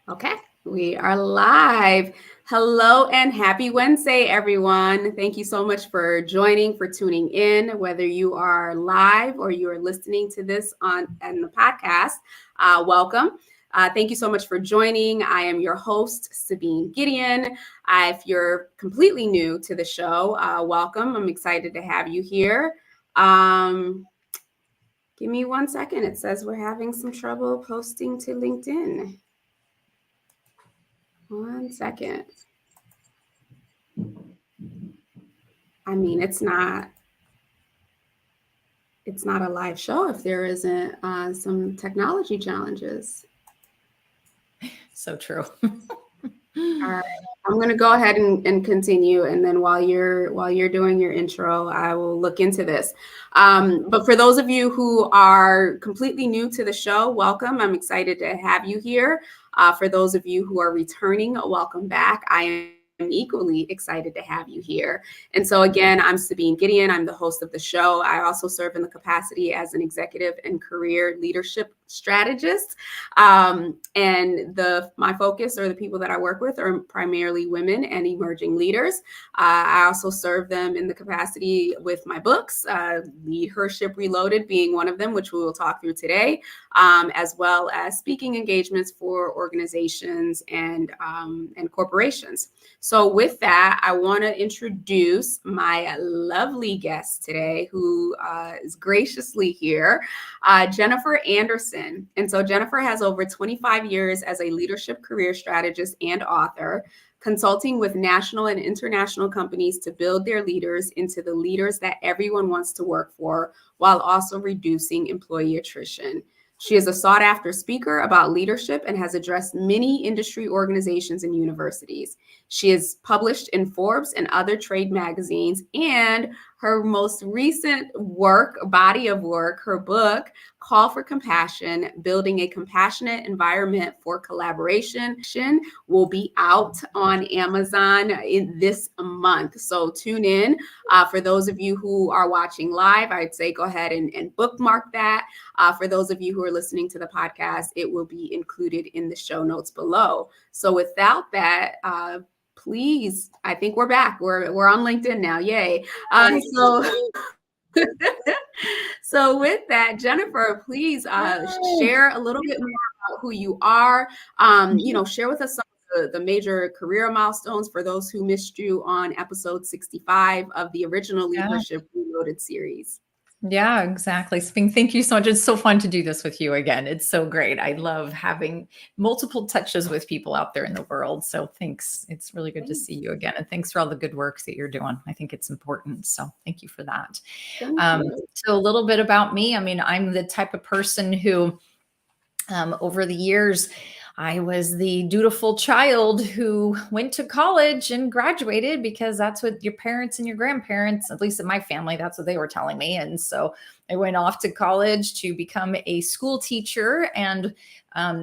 Okay, we are live. Hello and happy Wednesday, everyone. Thank you so much for joining, for tuning in, whether you are live or you are listening to this on the podcast. Welcome. Thank you so much for joining. I am your host, Sabine Gideon. If you're completely new to the show, welcome. I'm excited to have you here. Give me 1 second. It says we're having some trouble posting to LinkedIn. 1 second. I mean, it's not a live show if there isn't some technology challenges. So true. All right. I'm going to go ahead and continue, and then while you're doing your intro, I will look into this. But for those of you who are completely new to the show, welcome. I'm excited to have you here. For those of you who are returning, welcome back. I am equally excited to have you here. And so again, I'm Sabine Gideon. I'm the host of the show. I also serve in the capacity as an executive and career leadership strategist. And my focus, or the people that I work with, are primarily women and emerging leaders. I also serve them in the capacity with my books, Leadership Reloaded being one of them, which we will talk through today, as well as speaking engagements for organizations and corporations. So with that, I want to introduce my lovely guest today, who is graciously here, Jennifer Anderson. And so Jennifer has over 25 years as a leadership career strategist and author, consulting with national and international companies to build their leaders into the leaders that everyone wants to work for, while also reducing employee attrition. She is a sought-after speaker about leadership and has addressed many industry organizations and universities. She is published in Forbes and other trade magazines, and her most recent body of work, her book, Call for Compassion, Building a Compassionate Environment for Collaboration, will be out on Amazon in this month. So tune in. For those of you who are watching live, I'd say go ahead and bookmark that. For those of you who are listening to the podcast, it will be included in the show notes below. So without that, please, I think we're back. We're on LinkedIn now. Yay. So with that, Jennifer, please share a little bit more about who you are. Share with us some of the major career milestones for those who missed you on episode 65 of the original Leadership Reloaded series. Yeah, exactly. Thank you so much. It's so fun to do this with you again. It's so great. I love having multiple touches with people out there in the world. So thanks. It's really good to see you again. And thanks for all the good work that you're doing. I think it's important. So thank you for that. So a little bit about me. I mean, I'm the type of person who, over the years, I was the dutiful child who went to college and graduated because that's what your parents and your grandparents, at least in my family, that's what they were telling me. And so I went off to college to become a school teacher. And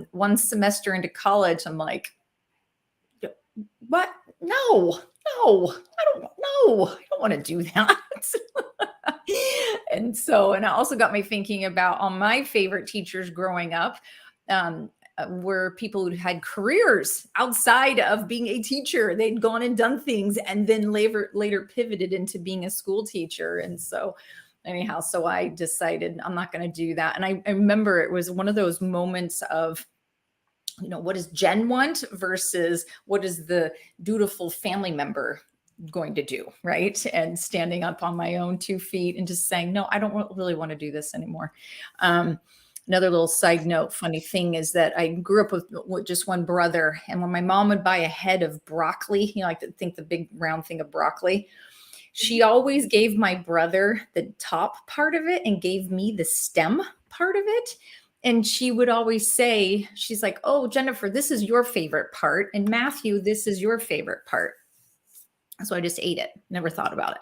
one semester into college, I'm like, what? No, I don't want to do that. And it also got me thinking about all my favorite teachers growing up. Were people who had careers outside of being a teacher. They'd gone and done things and then later pivoted into being a school teacher. And so anyhow, so I decided I'm not going to do that. And I remember it was one of those moments of, what does Jen want versus what is the dutiful family member going to do, right? And standing up on my own 2 feet and just saying, no, I don't really want to do this anymore. Another little side note, funny thing is that I grew up with just one brother. And when my mom would buy a head of broccoli, I could think the big round thing of broccoli, she always gave my brother the top part of it and gave me the stem part of it. And she would always say, she's like, oh, Jennifer, this is your favorite part. And Matthew, this is your favorite part. So I just ate it. Never thought about it.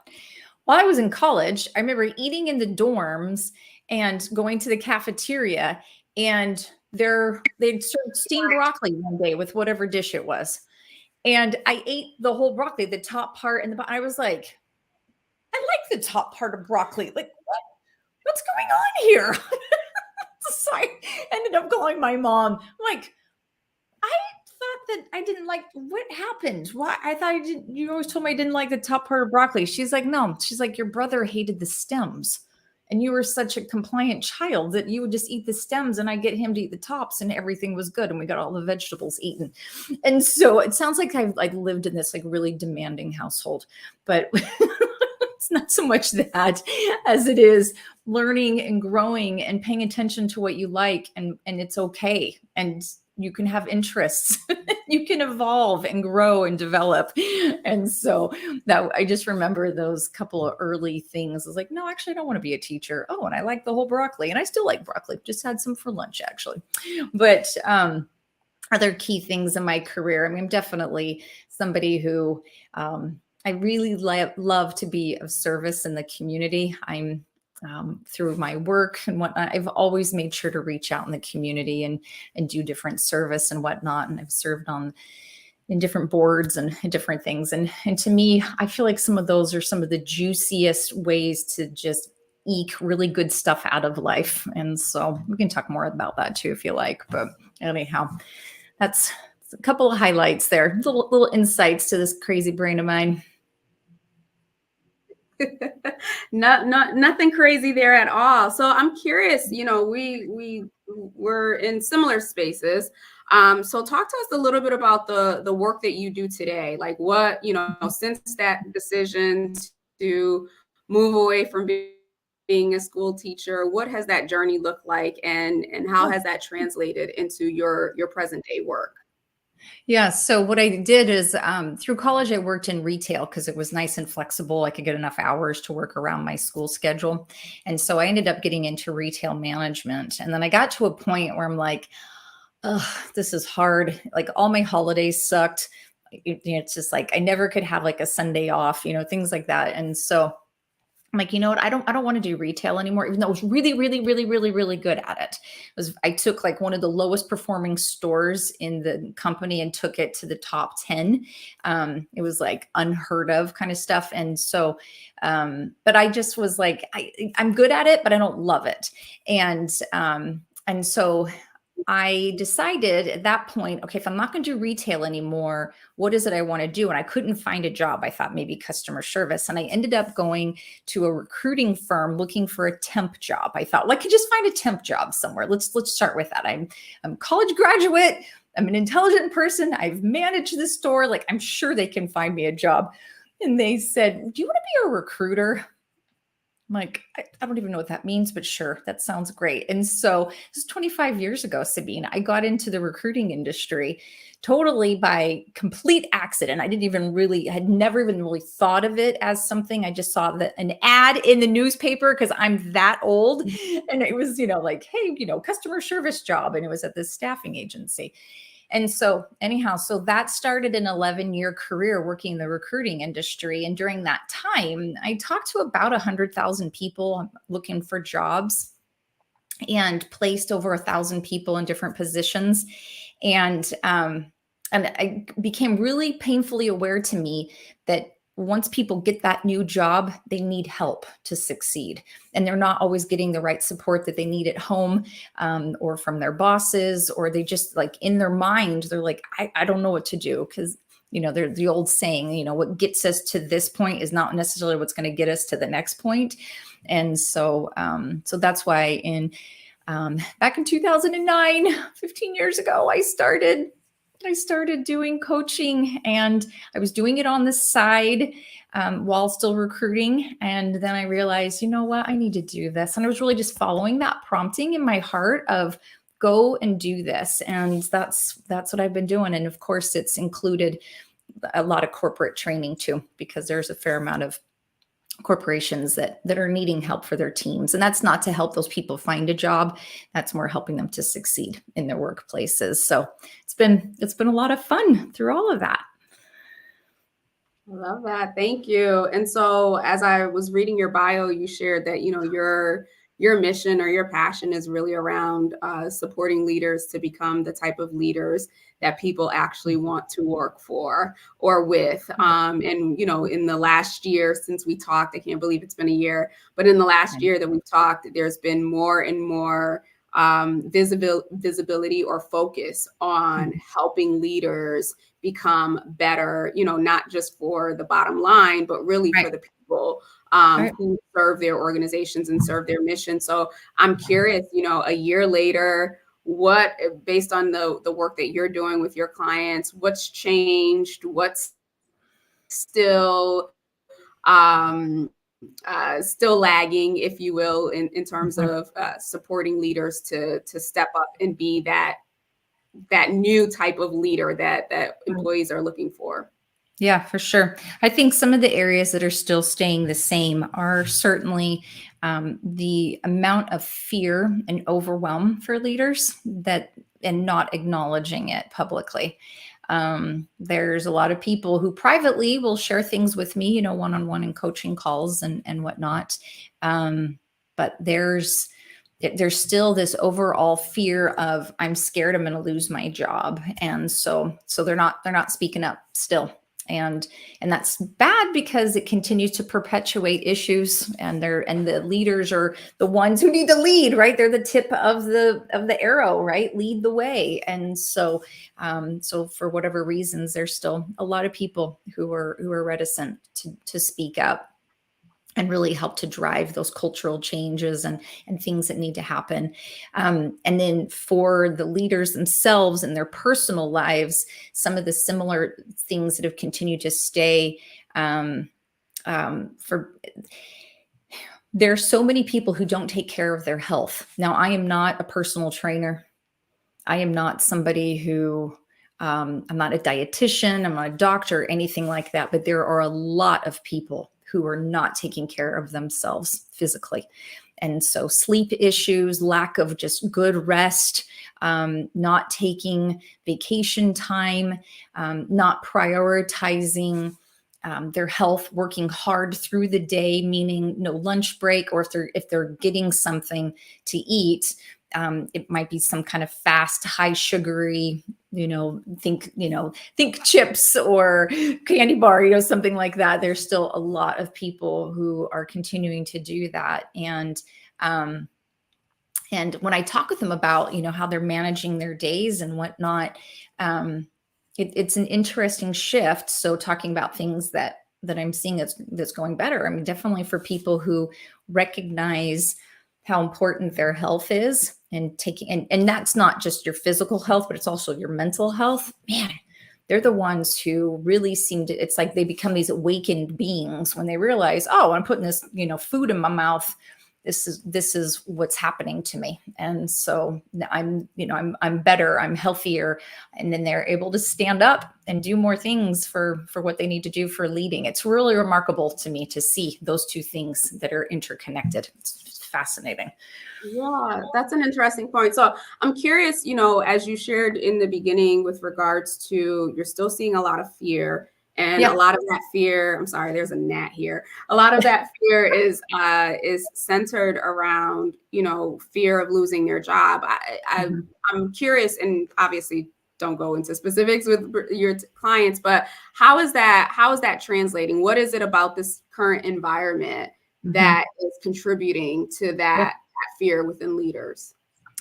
While I was in college, I remember eating in the dorms and going to the cafeteria, and they'd serve steamed broccoli one day with whatever dish it was. And I ate the whole broccoli, the top part and the bottom. I was like, I like the top part of broccoli. Like, what's going on here? So I ended up calling my mom. I'm like, I that I didn't like, what happened? Why? I thought you always told me I didn't like the top part of broccoli. She's like, no, she's like, your brother hated the stems. And you were such a compliant child that you would just eat the stems and I get him to eat the tops and everything was good. And we got all the vegetables eaten. And so it sounds like I've like lived in this like really demanding household, but it's not so much that as it is learning and growing and paying attention to what you like. And it's okay. And you can have interests, you can evolve and grow and develop. And so that I just remember those couple of early things. I was like, no, actually, I don't want to be a teacher. Oh, and I like the whole broccoli and I still like broccoli. Just had some for lunch actually. But other key things in my career. I mean, I'm definitely somebody who I really love to be of service in the community. I'm through my work and whatnot, I've always made sure to reach out in the community and do different service and whatnot. And I've served in different boards and different things. And to me, I feel like some of those are some of the juiciest ways to just eke really good stuff out of life. And so we can talk more about that too, if you like. But anyhow, that's a couple of highlights there, little insights to this crazy brain of mine. Nothing crazy there at all. So I'm curious, we were in similar spaces. So talk to us a little bit about the work that you do today. Like what, since that decision to move away from being a school teacher, what has that journey looked like and how has that translated into your present day work? Yeah. So what I did is through college, I worked in retail because it was nice and flexible. I could get enough hours to work around my school schedule. And so I ended up getting into retail management. And then I got to a point where I'm like, oh, this is hard. Like all my holidays sucked. It's just like I never could have like a Sunday off, things like that. And so I'm like, you know what? I don't want to do retail anymore, even though I was really, really, really, really, really good at it. I took like one of the lowest performing stores in the company and took it to the top 10. It was like unheard of kind of stuff. And so, but I just was like, I'm good at it, but I don't love it. And so I decided at that point, okay, if I'm not going to do retail anymore, what is it I want to do? And I couldn't find a job. I thought maybe customer service. And I ended up going to a recruiting firm looking for a temp job. I thought, well, I could just find a temp job somewhere. Let's start with that. I'm a college graduate. I'm an intelligent person. I've managed the store. Like, I'm sure they can find me a job. And they said, do you want to be a recruiter? I'm like, I don't even know what that means, but sure, that sounds great. And so this is 25 years ago, Sabine. I got into the recruiting industry totally by complete accident. I had never even really thought of it as something. I just saw an ad in the newspaper because I'm that old. And it was, like, hey, customer service job. And it was at this staffing agency. And so anyhow, so that started an 11-year career working in the recruiting industry. And during that time, I talked to about 100,000 people looking for jobs and placed over 1,000 people in different positions. And I became really painfully aware to me that once people get that new job, they need help to succeed. And they're not always getting the right support that they need at home or from their bosses, or they just like in their mind, they're like, I don't know what to do. Because, they're the old saying, what gets us to this point is not necessarily what's going to get us to the next point. And so, so that's why back in 2009, 15 years ago, I started doing coaching, and I was doing it on the side while still recruiting. And then I realized, you know what, I need to do this. And I was really just following that prompting in my heart of go and do this. And that's what I've been doing. And of course, it's included a lot of corporate training too, because there's a fair amount of corporations that are needing help for their teams. And that's not to help those people find a job. That's more helping them to succeed in their workplaces. So it's been a lot of fun through all of that. I love that. Thank you. And so as I was reading your bio, you shared that, your mission or your passion is really around supporting leaders to become the type of leaders that people actually want to work for or with. And, in the last year since we talked, I can't believe it's been a year, but in the last year that we've talked, there's been more and more visibility or focus on helping leaders become better, not just for the bottom line, but really Right. for the people Right. who serve their organizations and serve their mission. So I'm curious, a year later, what, based on the work that you're doing with your clients, what's changed, what's still still lagging, if you will, in terms Mhm. of supporting leaders to step up and be that new type of leader that employees are looking for. Yeah, for sure. I think some of the areas that are still staying the same are certainly the amount of fear and overwhelm for leaders that and not acknowledging it publicly. There's a lot of people who privately will share things with me, one-on-one and coaching calls and whatnot. But there's still this overall fear of I'm scared I'm going to lose my job, and so they're not speaking up still, and that's bad because it continues to perpetuate issues, and the leaders are the ones who need to lead, right? They're the tip of the arrow, right? Lead the way. And so for whatever reasons, there's still a lot of people who are reticent to speak up and really help to drive those cultural changes and things that need to happen. And then for the leaders themselves and their personal lives, some of the similar things that have continued to stay for there are so many people who don't take care of their health. Now, I am not a personal trainer. I am not somebody who I'm not a dietitian, I'm not a doctor, anything like that. But there are a lot of people who are not taking care of themselves physically. And so sleep issues, lack of just good rest, not taking vacation time, not prioritizing their health, working hard through the day, meaning no lunch break, or if they're getting something to eat, it might be some kind of fast, high sugary, think chips or candy bar, something like that. There's still a lot of people who are continuing to do that. And when I talk with them about, how they're managing their days and whatnot, it's an interesting shift. So talking about things that I'm seeing that's going better. I mean, definitely for people who recognize how important their health is, and and that's not just your physical health, but it's also your mental health. Man, they're the ones who really it's like they become these awakened beings when they realize, oh, I'm putting this, food in my mouth. This is what's happening to me. And so I'm better, I'm healthier. And then they're able to stand up and do more things for what they need to do for leading. It's really remarkable to me to see those two things that are interconnected. It's fascinating. Yeah, that's an interesting point. So I'm curious, as you shared in the beginning with regards to you're still seeing a lot of fear, and a Yeah. lot of that fear, I'm sorry, there's a gnat here. A lot of that fear is centered around, fear of losing their job. Mhm. I'm curious, and obviously don't go into specifics with your clients, but how is that translating? What is it about this current environment Mhm. that is contributing to Yeah. that fear within leaders?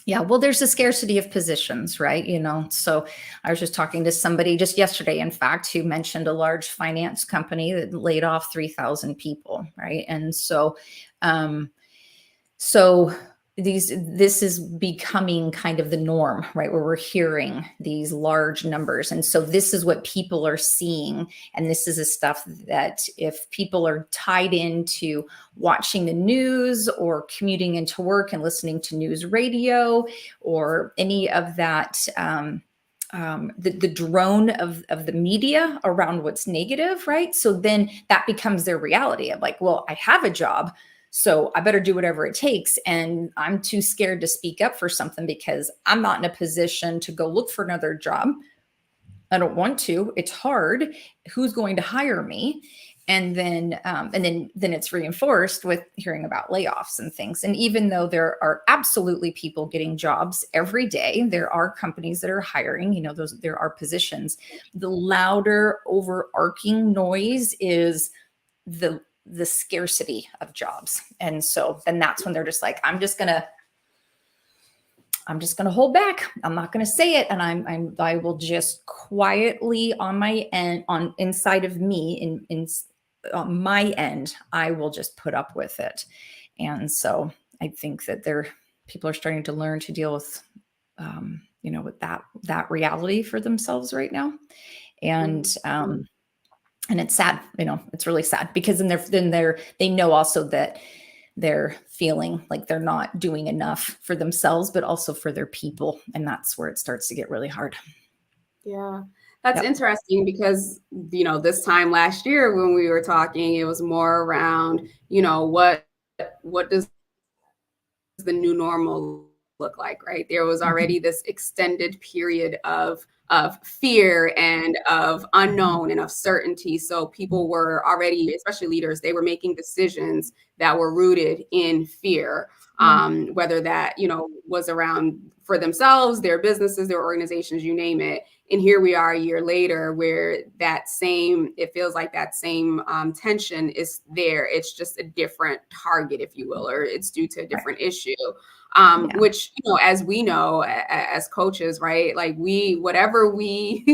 Yeah, well, there's a scarcity of positions, right? So I was just talking to somebody just yesterday, in fact, who mentioned a large finance company that laid off 3,000 people, right? And so this is becoming kind of the norm, right? Where we're hearing these large numbers. And so this is what people are seeing. And this is the stuff that if people are tied into watching the news or commuting into work and listening to news radio or any of that, the drone of the media around what's negative, right? So then that becomes their reality of like, well, I have a job, so I better do whatever it takes. And I'm too scared to speak up for something because I'm not in a position to go look for another job. I don't want to. It's hard. Who's going to hire me? And then it's reinforced with hearing about layoffs and things. And even though there are absolutely people getting jobs every day, there are companies that are hiring. There are positions. The louder overarching noise is the scarcity of jobs. And so then that's when they're just like, I'm just gonna I'm just going to hold back. I'm not going to say it. And I will just quietly on my end, on inside of me, on my end, I will just put up with it. And so I think that people are starting to learn to deal with, with that reality for themselves right now. And, and it's sad, it's really sad, because they know also that they're feeling like they're not doing enough for themselves, but also for their people. And that's where it starts to get really hard. Yeah. That's Yep. interesting because, this time last year when we were talking, it was more around, what does the new normal look like, right? There was already this extended period of fear and of unknown and of certainty. So people were already, especially leaders, they were making decisions that were rooted in fear, Yeah. whether that, was around for themselves, their businesses, their organizations, you name it. And here we are a year later where it feels like that same tension is there. It's just a different target, if you will, or it's due to a different issue. Yeah. Which, as we know, as coaches, right? Like whatever we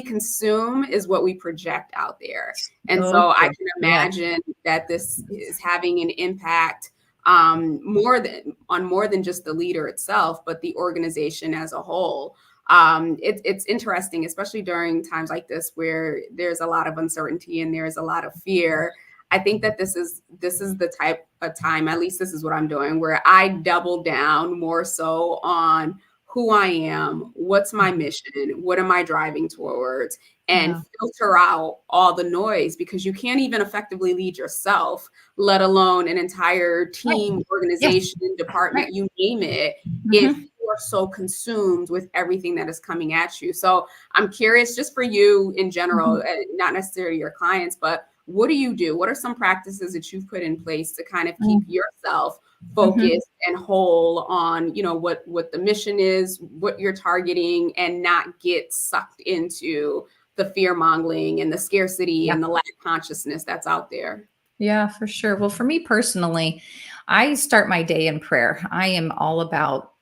consume is what we project out there. And so I Okay. can Yeah. imagine that this is having an impact more than just the leader itself, but the organization as a whole. It's interesting, especially during times like this where there's a lot of uncertainty and there's a lot of fear. I think that this is the type of time, at least this is what I'm doing, where I double down more so on who I am, what's my mission, what am I driving towards, and Yeah. filter out all the noise, because you can't even effectively lead yourself, let alone an entire Right. team, Yes. organization, department, Right. you name it, if Mm-hmm. you are so consumed with everything that is coming at you. So I'm curious, just for you in general, Mm-hmm. not necessarily your clients, but what do you do? What are some practices that you've put in place to kind of keep yourself Mm-hmm. focused and whole on, what the mission is, what you're targeting, and not get sucked into the fear mongering and the scarcity Yeah. and the lack consciousness that's out there? Yeah, for sure. Well, for me personally, I start my day in prayer. I am all about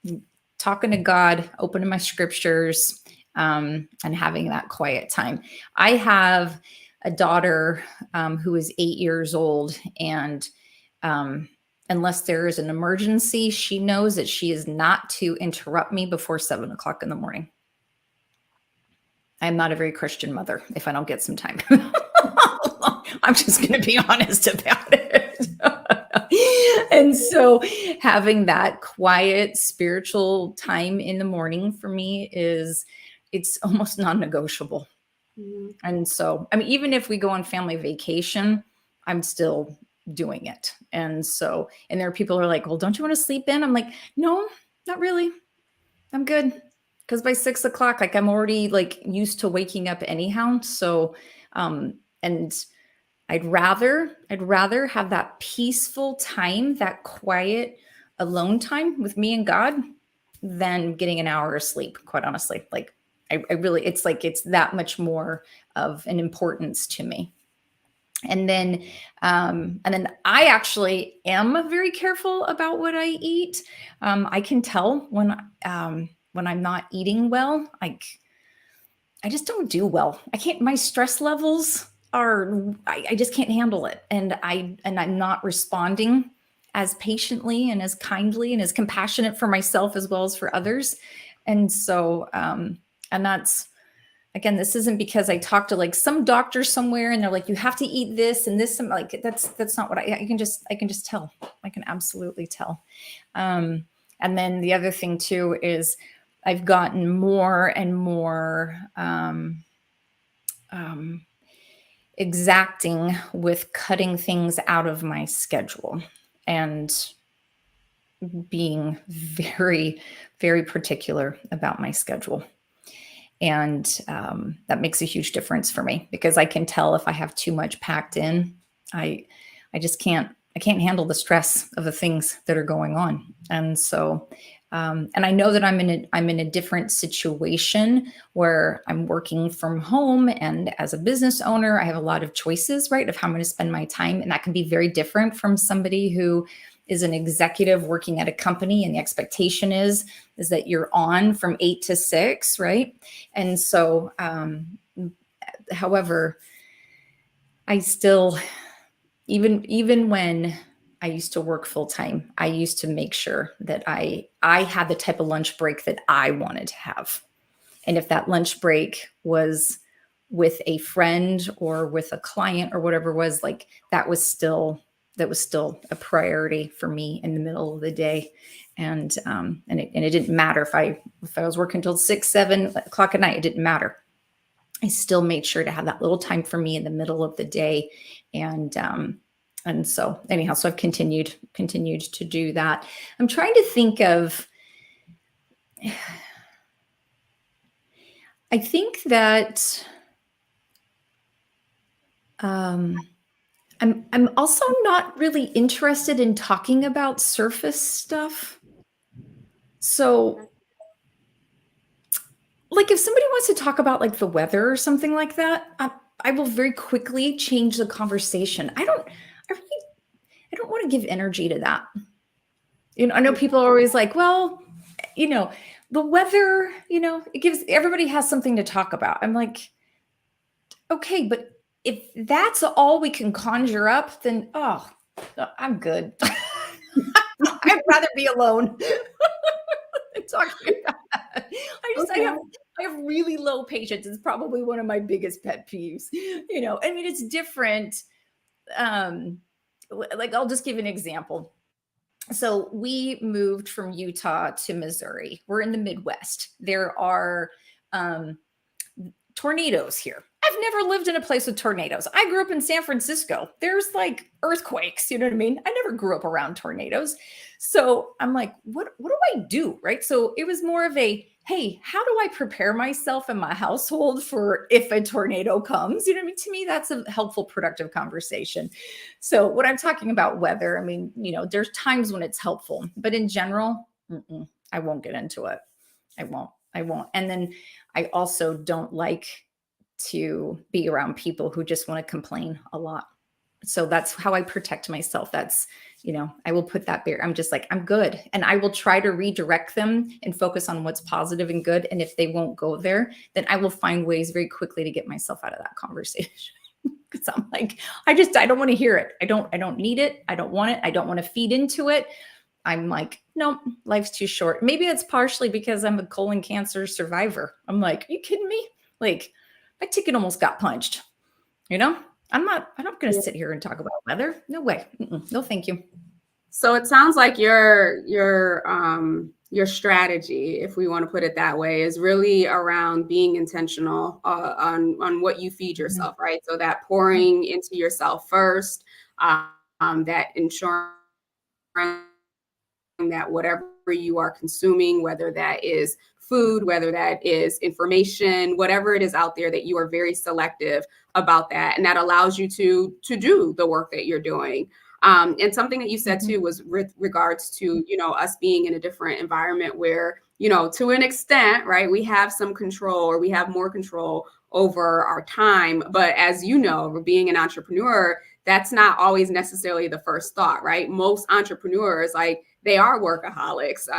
talking to God, opening my scriptures, and having that quiet time. I have a daughter who is 8 years old, and unless there is an emergency, she knows that she is not to interrupt me before 7 o'clock in the morning. I'm not a very Christian mother if I don't get some time. I'm just going to be honest about it. And so having that quiet spiritual time in the morning for me it's almost non-negotiable. Mhm. And so, I mean, even if we go on family vacation, I'm still doing it. And so, and there are people who are like, well, don't you want to sleep in? I'm like, no, not really. I'm good. Because by 6 o'clock, like I'm already like used to waking up anyhow. So, and I'd rather have that peaceful time, that quiet alone time with me and God than getting an hour of sleep, quite honestly. Like I really, it's like, it's that much more of an importance to me. And then I actually am very careful about what I eat. I can tell when I'm not eating well. Like I just don't do well. I can't. My stress levels are. I just can't handle it, and I'm not responding as patiently and as kindly and as compassionate for myself as well as for others. And so, and that's again, this isn't because I talked to like some doctor somewhere and they're like, you have to eat this and this. And like, that's not what I can just tell. I can absolutely tell. And then the other thing too is I've gotten more and more exacting with cutting things out of my schedule and being very, very particular about my schedule. And that makes a huge difference for me because I can tell if I have too much packed in, I just I can't handle the stress of the things that are going on. And so, and I know that I'm in a different situation where I'm working from home, and as a business owner, I have a lot of choices, right, of how I'm going to spend my time, and that can be very different from somebody who is an executive working at a company, and the expectation is that you're on from 8 to 6, right? And so, however, I still, even when I used to work full time, I used to make sure that I had the type of lunch break that I wanted to have. And if that lunch break was with a friend or with a client or whatever it was, like that was still a priority for me in the middle of the day. And it didn't matter if I was working until 6, 7 o'clock at night, it didn't matter. I still made sure to have that little time for me in the middle of the day. And so anyhow, so I've continued to do that. I'm trying to think of, I think that I'm also not really interested in talking about surface stuff. So like if somebody wants to talk about like the weather or something like that, I will very quickly change the conversation. I don't want to give energy to that. I know people are always like, well, the weather, everybody has something to talk about. I'm like, okay, but if that's all we can conjure up, then, oh, I'm good. I'd rather be alone than talking about that. I have really low patience. It's probably one of my biggest pet peeves. I mean, it's different. Like I'll just give an example. So we moved from Utah to Missouri. We're in the Midwest. There are tornadoes here. I've never lived in a place with tornadoes. I grew up in San Francisco. There's like earthquakes, you know what I mean? I never grew up around tornadoes. So I'm like, what do I do? Right. So it was more of a, hey, how do I prepare myself and my household for if a tornado comes? You know what I mean? To me, that's a helpful, productive conversation. So when I'm talking about weather, I mean, there's times when it's helpful, but in general, I won't get into it. I won't. And then I also don't like to be around people who just want to complain a lot. So that's how I protect myself. That's, I will put that barrier. I'm just like, I'm good. And I will try to redirect them and focus on what's positive and good. And if they won't go there, then I will find ways very quickly to get myself out of that conversation. Because I'm like, I don't want to hear it. I don't need it. I don't want it. I don't want to feed into it. I'm like, no, life's too short. Maybe that's partially because I'm a colon cancer survivor. I'm like, are you kidding me? Like, my ticket almost got punched. I'm not going to sit here and talk about weather. No way. No, thank you. So it sounds like your strategy, if we want to put it that way, is really around being intentional on what you feed yourself, right? So that pouring into yourself first, that ensuring that whatever you are consuming, whether that is food, whether that is information, whatever it is out there, that you are very selective about that. And that allows you to do the work that you're doing. And something that you said too was with regards to, us being in a different environment where, to an extent, right, we have some control, or we have more control over our time. But as you know, being an entrepreneur, that's not always necessarily the first thought, right? Most entrepreneurs, like, they are workaholics,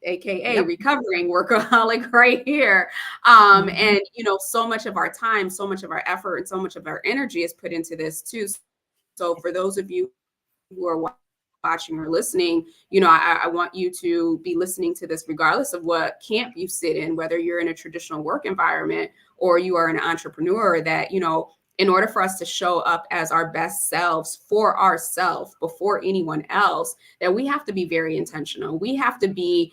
AKA recovering workaholic right here. And, so much of our time, so much of our effort, and so much of our energy is put into this too. So for those of you who are watching or listening, I want you to be listening to this regardless of what camp you sit in, whether you're in a traditional work environment or you are an entrepreneur, that, in order for us to show up as our best selves for ourselves before anyone else, that we have to be very intentional. We have to be,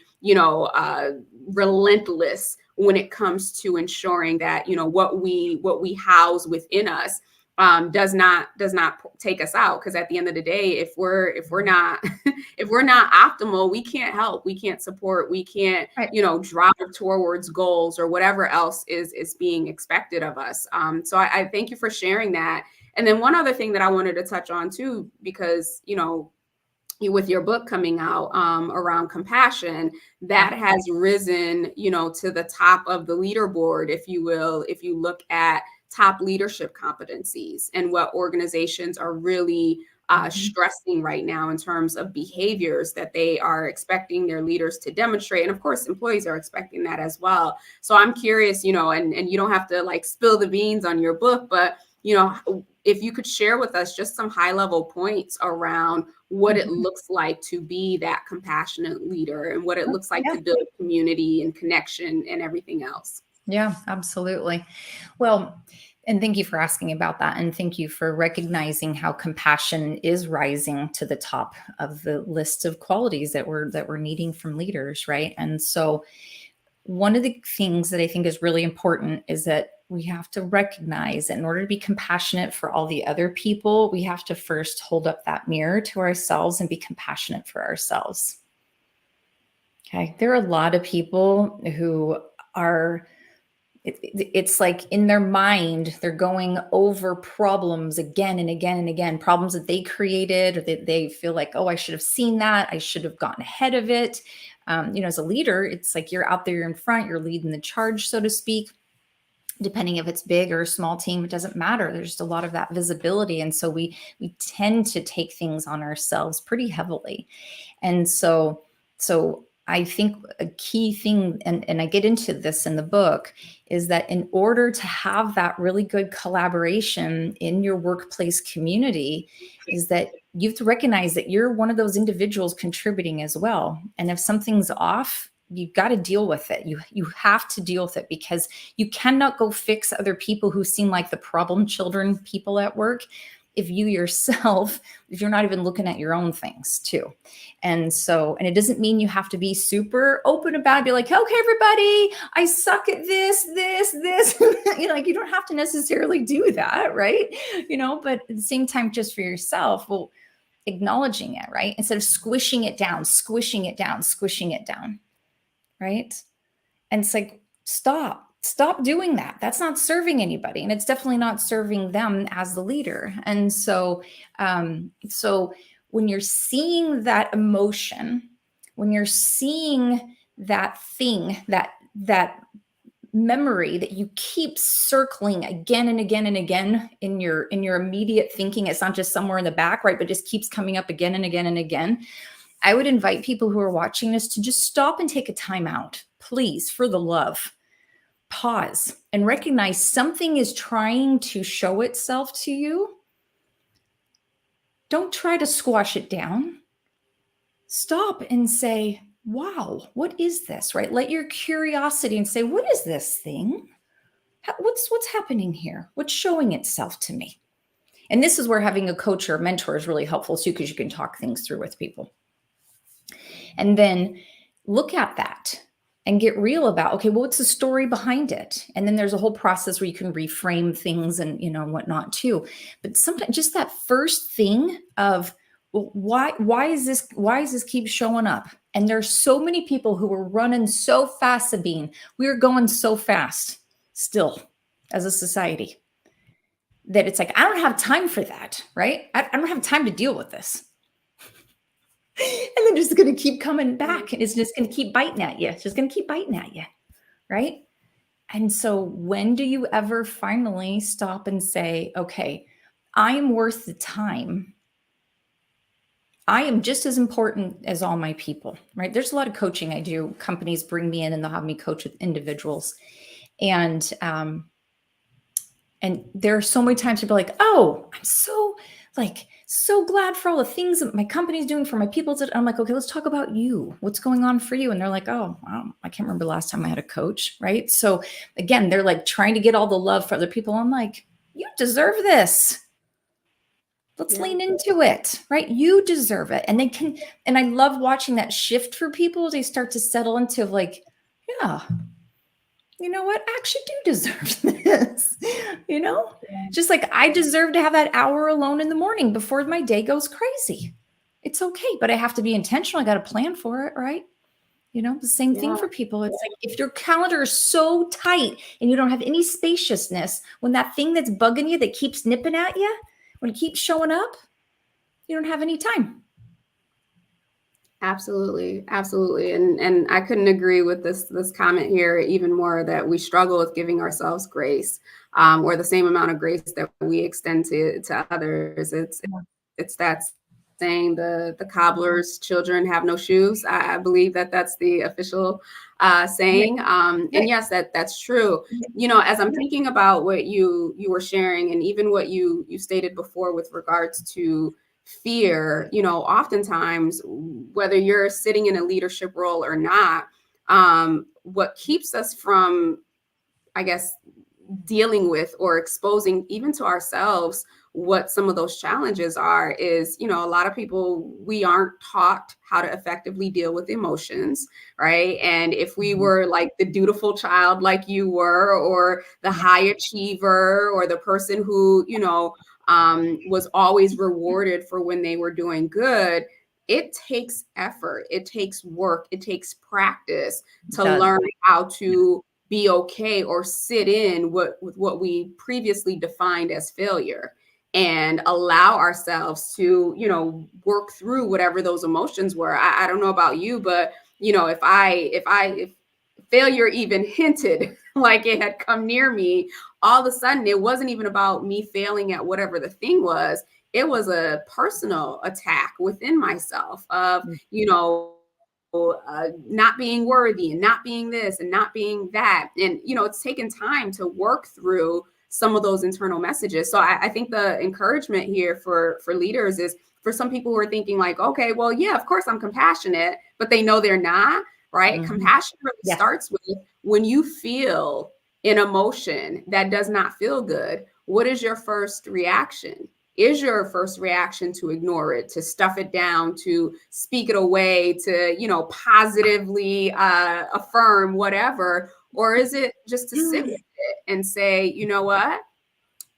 relentless when it comes to ensuring that, what we house within us does not take us out. Because at the end of the day, if we're not if we're not optimal, we can't help, we can't support, we can't drive towards goals or whatever else is being expected of us. So I thank you for sharing that. And then one other thing that I wanted to touch on too, because with your book coming out around compassion, that has risen to the top of the leaderboard, if you will, if you look at top leadership competencies and what organizations are really Mhm. stressing right now in terms of behaviors that they are expecting their leaders to demonstrate. And of course, employees are expecting that as well. So I'm curious, and you don't have to like spill the beans on your book, but if you could share with us just some high level points around what it Mhm. looks like to be that compassionate leader and what it Sure. looks like Yeah. to build community and connection and everything else. Yeah, absolutely. Well, and thank you for asking about that. And thank you for recognizing how compassion is rising to the top of the list of qualities that we're needing from leaders, right? And so one of the things that I think is really important is that we have to recognize that in order to be compassionate for all the other people, we have to first hold up that mirror to ourselves and be compassionate for ourselves. Okay. There are a lot of people who are it's like in their mind they're going over problems again and again and again, problems that they created, or that they feel like, oh, I should have seen that, I should have gotten ahead of it. As a leader, it's like you're out there, you're in front, you're leading the charge, so to speak. Depending if it's big or a small team, it doesn't matter, there's just a lot of that visibility, and so we tend to take things on ourselves pretty heavily. And so I think a key thing, and I get into this in the book, is that in order to have that really good collaboration in your workplace community, is that you have to recognize that you're one of those individuals contributing as well. And if something's off, you've got to deal with it. You have to deal with it, because you cannot go fix other people who seem like the problem children people at work if you yourself, if you're not even looking at your own things too. And it doesn't mean you have to be super open about it, be like, okay, everybody, I suck at this. Like you don't have to necessarily do that, right? But at the same time, just for yourself, well, acknowledging it, right? Instead of squishing it down, squishing it down, right? And it's like, stop doing that. That's not serving anybody. And it's definitely not serving them as the leader. And so when you're seeing that emotion, when you're seeing that thing, that memory that you keep circling again and again and again in your immediate thinking, it's not just somewhere in the back, right? But just keeps coming up again and again and again. I would invite people who are watching this to just stop and take a time out. Please, for the love, pause and recognize something is trying to show itself to you. Don't try to squash it down. Stop and say, wow, what is this, right? Let your curiosity and say, what is this thing? What's happening here? What's showing itself to me? And this is where having a coach or a mentor is really helpful too, because you can talk things through with people. And then look at that and get real about, okay, well, what's the story behind it? And then there's a whole process where you can reframe things and, whatnot too. But sometimes just that first thing of, well, why is this keep showing up? And there's so many people who are running so fast, Sabine. We're going so fast still as a society that it's like, I don't have time for that, right? I don't have time to deal with this. And then just going to keep coming back, and it's just going to keep biting at you. It's just going to keep biting at you, right? And so when do you ever finally stop and say, okay, I am worth the time. I am just as important as all my people, right? There's a lot of coaching I do. Companies bring me in and they'll have me coach with individuals. And there are so many times people are like, oh, I'm so glad for all the things that my company's doing for my people. I'm like, okay, let's talk about you. What's going on for you? And they're like, oh, wow, I can't remember the last time I had a coach, right? So again, they're like trying to get all the love for other people. I'm like, you deserve this. Let's lean into it, right? You deserve it. And I love watching that shift for people. They start to settle into like, yeah, you know what? I actually do deserve this, just like I deserve to have that hour alone in the morning before my day goes crazy. It's okay, but I have to be intentional. I got to plan for it, right? The same thing for people. It's like if your calendar is so tight and you don't have any spaciousness, when that thing that's bugging you, that keeps nipping at you, when it keeps showing up, you don't have any time. Absolutely. Absolutely. And I couldn't agree with this comment here even more, that we struggle with giving ourselves grace, or the same amount of grace that we extend to others. It's it's that saying, the cobbler's children have no shoes. I believe that that's the official saying. And yes, that's true. You know, as I'm thinking about what you were sharing, and even what you stated before with regards to fear, you know, oftentimes, whether you're sitting in a leadership role or not, what keeps us from, I guess, dealing with or exposing even to ourselves what some of those challenges are is, you know, a lot of people, we aren't taught how to effectively deal with emotions, right? And if we were like the dutiful child like you were, or the high achiever, or the person who, you know, was always rewarded for when they were doing good, it takes effort, it takes work, it takes practice to learn how to be okay or sit in with what we previously defined as failure, and allow ourselves to, you know, work through whatever those emotions were. I don't know about you, but you know, if failure even hinted like it had come near me, all of a sudden it wasn't even about me failing at whatever the thing was. It was a personal attack within myself of, you know, not being worthy and not being this and not being that. And, you know, it's taken time to work through some of those internal messages. So I think the encouragement here for leaders is, for some people who are thinking like, okay, well, yeah, of course I'm compassionate, but they know they're not, right? Compassion really starts with, when you feel an emotion that does not feel good, what is your first reaction? Is your first reaction to ignore it, to stuff it down, to speak it away, to, you know, positively affirm whatever? Or is it just to sit with it and say, you know what,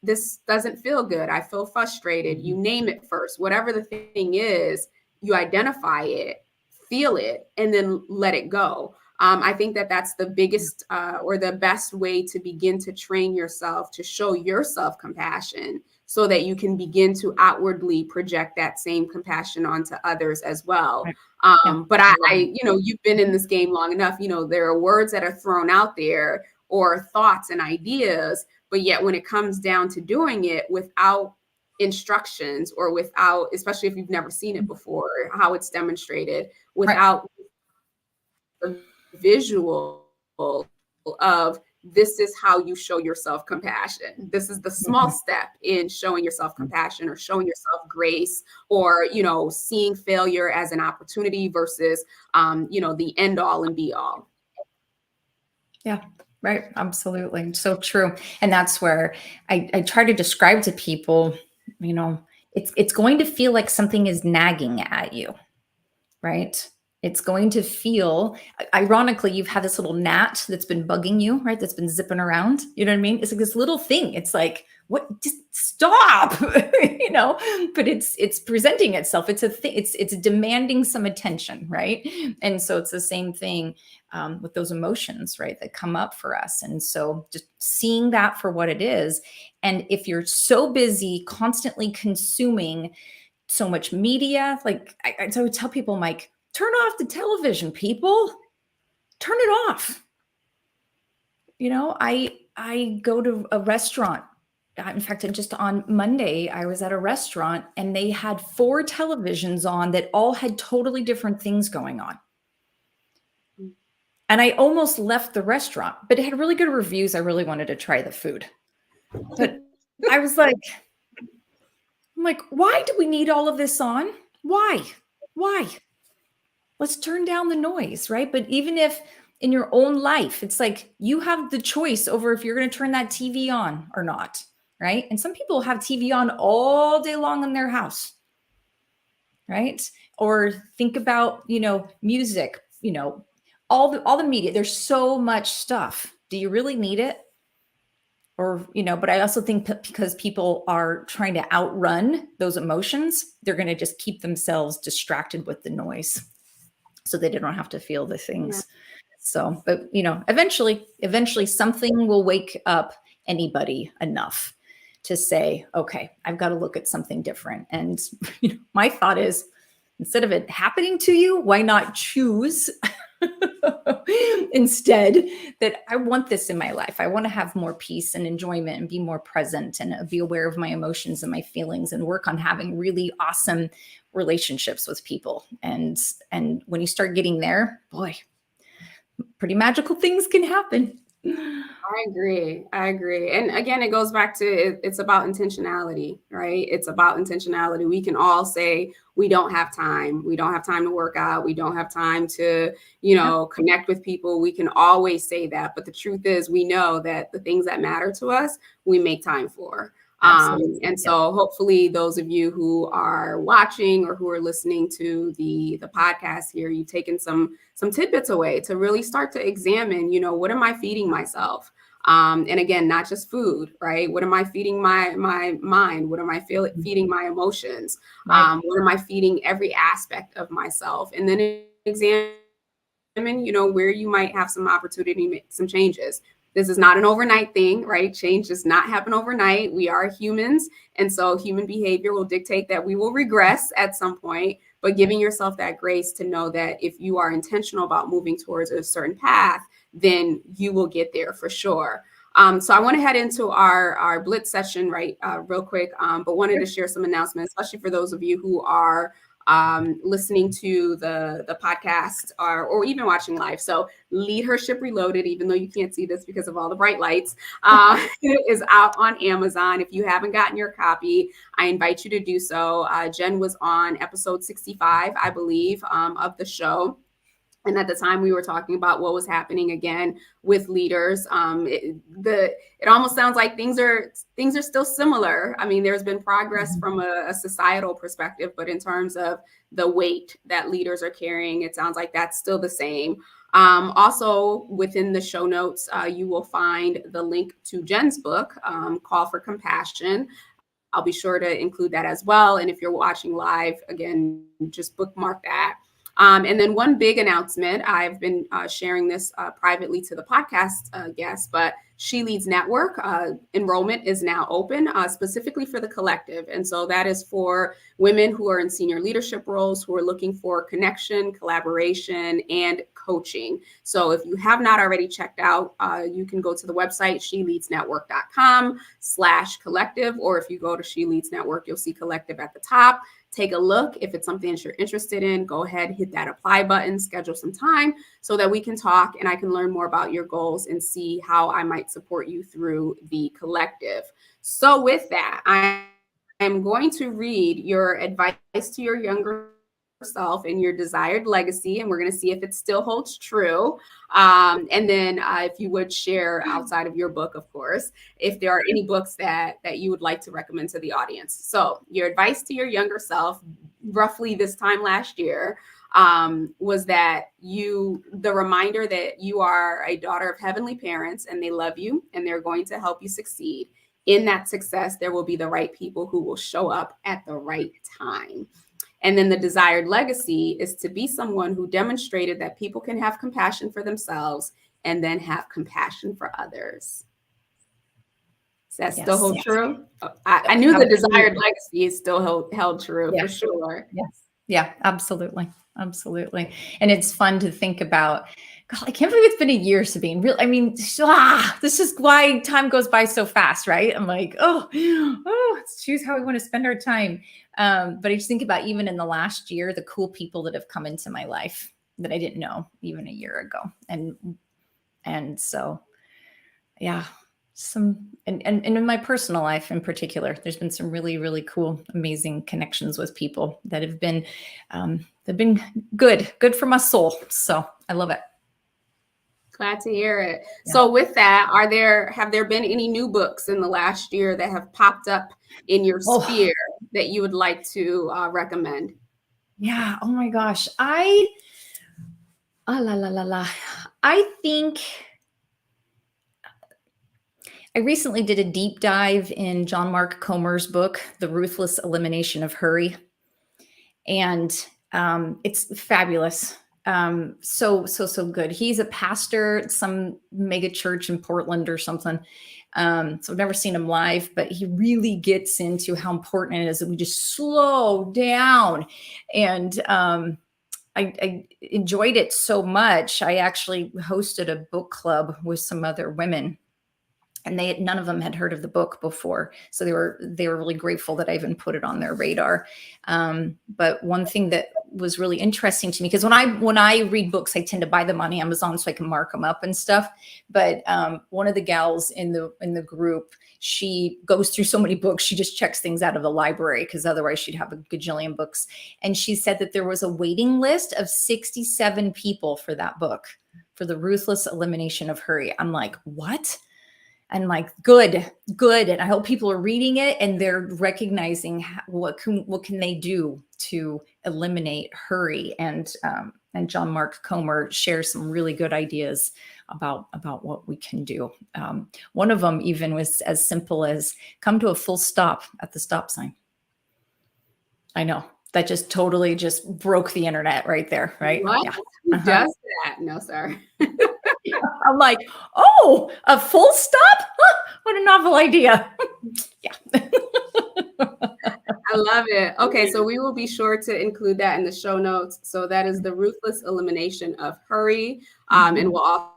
this doesn't feel good, I feel frustrated. You name it first, whatever the thing is, you identify it, feel it, and then let it go. I think that that's the biggest or the best way to begin to train yourself to show yourself compassion, so that you can begin to outwardly project that same compassion onto others as well. But you know, you've been in this game long enough, you know, there are words that are thrown out there, or thoughts and ideas, but yet when it comes down to doing it without instructions, or without, especially if you've never seen it before, how it's demonstrated, without the visual of, this is how you show yourself compassion. This is the small step in showing yourself compassion, or showing yourself grace, or, you know, seeing failure as an opportunity versus, you know, the end all and be all. Yeah, right. Absolutely. So true. And that's where I try to describe to people, you know, it's going to feel like something is nagging at you, right? It's going to feel, ironically, you've had this little gnat that's been bugging you, right? That's been zipping around. You know what I mean? It's like this little thing. It's like, what? Just stop, you know? But it's presenting itself. It's a thing. It's demanding some attention, right? And so it's the same thing with those emotions, right, that come up for us. And so just seeing that for what it is. And if you're so busy constantly consuming so much media, like I would tell people, Mike, turn off the television, people. Turn it off. You know, I go to a restaurant. In fact, just on Monday, I was at a restaurant and they had 4 televisions on that all had totally different things going on. And I almost left the restaurant, but it had really good reviews. I really wanted to try the food. But I was like, why do we need all of this on? Why? Let's turn down the noise, right? But even if in your own life, it's like you have the choice over if you're going to turn that TV on or not, right? And some people have TV on all day long in their house, right? Or think about, you know, music, you know, all the media. There's so much stuff. Do you really need it? Or, you know, but I also think because people are trying to outrun those emotions, they're going to just keep themselves distracted with the noise so that they don't have to feel the things. Yeah. So, but, you know, eventually something will wake up anybody enough to say, okay, I've got to look at something different. And you know, my thought is, instead of it happening to you, why not choose instead that I want this in my life? I want to have more peace and enjoyment and be more present and be aware of my emotions and my feelings and work on having really awesome relationships with people. And when you start getting there, boy, pretty magical things can happen. I agree. I agree. And again, it goes back to it's about intentionality, right? It's about intentionality. We can all say we don't have time. We don't have time to work out. We don't have time to, connect with people. We can always say that. But the truth is, we know that the things that matter to us, we make time for. Absolutely. And so hopefully those of you who are watching or who are listening to the podcast here, you've taken some tidbits away to really start to examine, what am I feeding myself? And again, not just food, right? What am I feeding my mind? What am I feeding my emotions? Right. What am I feeding every aspect of myself? And then examine, where you might have some opportunity to make some changes. This is not an overnight thing, right? Change does not happen overnight. We are humans. And so human behavior will dictate that we will regress at some point, but giving yourself that grace to know that if you are intentional about moving towards a certain path, then you will get there for sure. So I want to head into our blitz session, right, real quick, but wanted to share some announcements, especially for those of you who are listening to the podcast or even watching live. So Leadership Reloaded, even though you can't see this because of all the bright lights, is out on Amazon. If you haven't gotten your copy, I invite you to do so. Jen was on episode 65, I believe, of the show. And at the time we were talking about what was happening again with leaders. It almost sounds like things are still similar. I mean, there's been progress from a societal perspective, but in terms of the weight that leaders are carrying, it sounds like that's still the same. Also, within the show notes, you will find the link to Jen's book, Call for Compassion. I'll be sure to include that as well. And if you're watching live, again, just bookmark that. And then one big announcement, I've been sharing this privately to the podcast guests, but She Leads Network enrollment is now open specifically for the collective. And so that is for women who are in senior leadership roles who are looking for connection, collaboration, and coaching. So if you have not already checked out, you can go to the website, sheleadsnetwork.com/collective, or if you go to She Leads Network, you'll see collective at the top. Take a look. If it's something that you're interested in, go ahead, hit that apply button, schedule some time so that we can talk and I can learn more about your goals and see how I might support you through the collective. So with that, I'm going to read your advice to your younger self and your desired legacy, and we're going to see if it still holds true. And then if you would share outside of your book, of course, if there are any books that you would like to recommend to the audience. So your advice to your younger self, roughly this time last year, was that the reminder that you are a daughter of heavenly parents and they love you and they're going to help you succeed. In that success, there will be the right people who will show up at the right time. And then the desired legacy is to be someone who demonstrated that people can have compassion for themselves and then have compassion for others. Does that still hold true? I knew the desired legacy is still held true for sure. Yes. Yeah, absolutely. Absolutely. And it's fun to think about. God, I can't believe it's been a year, Sabine. Real, I mean, this is why time goes by so fast, right? I'm like, let's choose how we want to spend our time. But I just think about even in the last year, the cool people that have come into my life that I didn't know even a year ago. And so, yeah, and in my personal life in particular, there's been some really, really cool, amazing connections with people that have been, they've been good for my soul. So I love it. Glad to hear it. Yeah. So with that, have there been any new books in the last year that have popped up in your sphere that you would like to recommend? Yeah. Oh my gosh. I think I recently did a deep dive in John Mark Comer's book, The Ruthless Elimination of Hurry. And it's fabulous. So good. He's a pastor at some mega church in Portland or something. So I've never seen him live, but he really gets into how important it is that we just slow down. And I enjoyed it so much. I actually hosted a book club with some other women, and none of them had heard of the book before, so they were really grateful that I even put it on their radar. But one thing that was really interesting to me, because when I read books, I tend to buy them on Amazon so I can mark them up and stuff. But one of the gals in the group, she goes through so many books, she just checks things out of the library because otherwise she'd have a gajillion books. And she said that there was a waiting list of 67 people for that book, for The Ruthless Elimination of Hurry. I'm like, what? And like, good. And I hope people are reading it and they're recognizing what can they do to eliminate hurry. And John Mark Comer shares some really good ideas about what we can do. One of them even was as simple as come to a full stop at the stop sign. I know that just totally just broke the internet right there, right? What? Yeah. Who does that? No, sorry. I'm like, oh, a full stop? Huh, what a novel idea. Yeah. I love it. Okay, so we will be sure to include that in the show notes. So that is The Ruthless Elimination of Hurry. And we'll also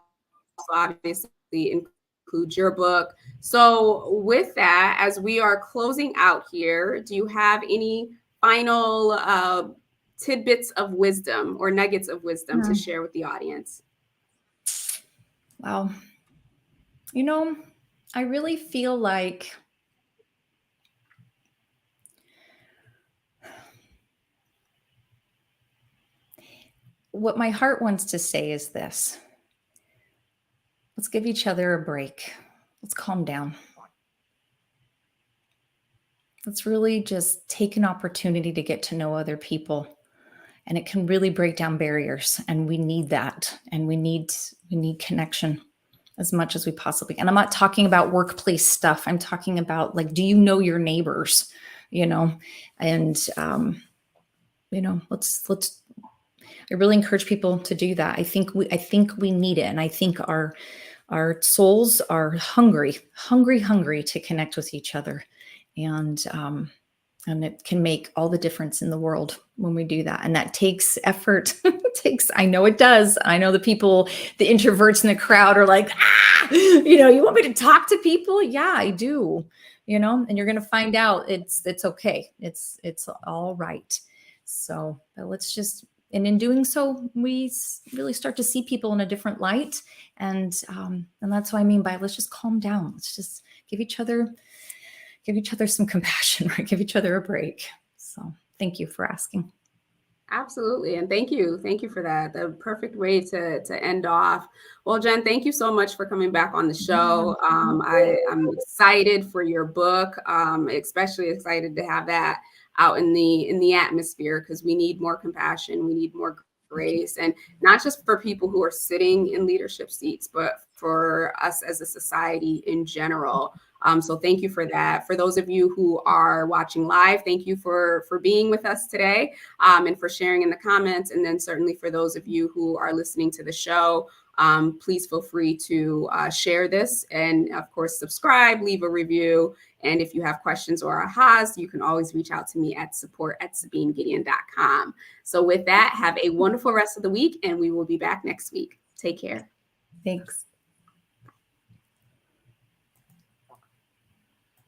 obviously include your book. So with that, as we are closing out here, do you have any final tidbits of wisdom or nuggets of wisdom to share with the audience? Wow. I really feel like what my heart wants to say is this. Let's give each other a break. Let's calm down. Let's really just take an opportunity to get to know other people. And it can really break down barriers. And we need that. And we need connection as much as we possibly can. And I'm not talking about workplace stuff. I'm talking about, like, do you know your neighbors? And let's I really encourage people to do that. I think we need it. And I think our souls are hungry to connect with each other. And it can make all the difference in the world when we do that. And that takes effort. I know it does. I know the introverts in the crowd are like, you want me to talk to people? Yeah, I do, and you're going to find out it's okay. It's all right. So and in doing so, we really start to see people in a different light. And that's what I mean by let's just calm down. Let's just give each other some compassion, right? Give each other a break. So thank you for asking. Absolutely. And thank you. Thank you for that. The perfect way to end off. Well, Jen, thank you so much for coming back on the show. I'm excited for your book, especially excited to have that out in the atmosphere, because we need more compassion. We need more grace, and not just for people who are sitting in leadership seats, but for us as a society in general. So thank you for that. For those of you who are watching live, thank you for being with us today, and for sharing in the comments. And then certainly for those of you who are listening to the show, please feel free to share this, and of course, subscribe, leave a review. And if you have questions or ahas, you can always reach out to me at support@sabinegideon.com. So with that, have a wonderful rest of the week, and we will be back next week. Take care. Thanks.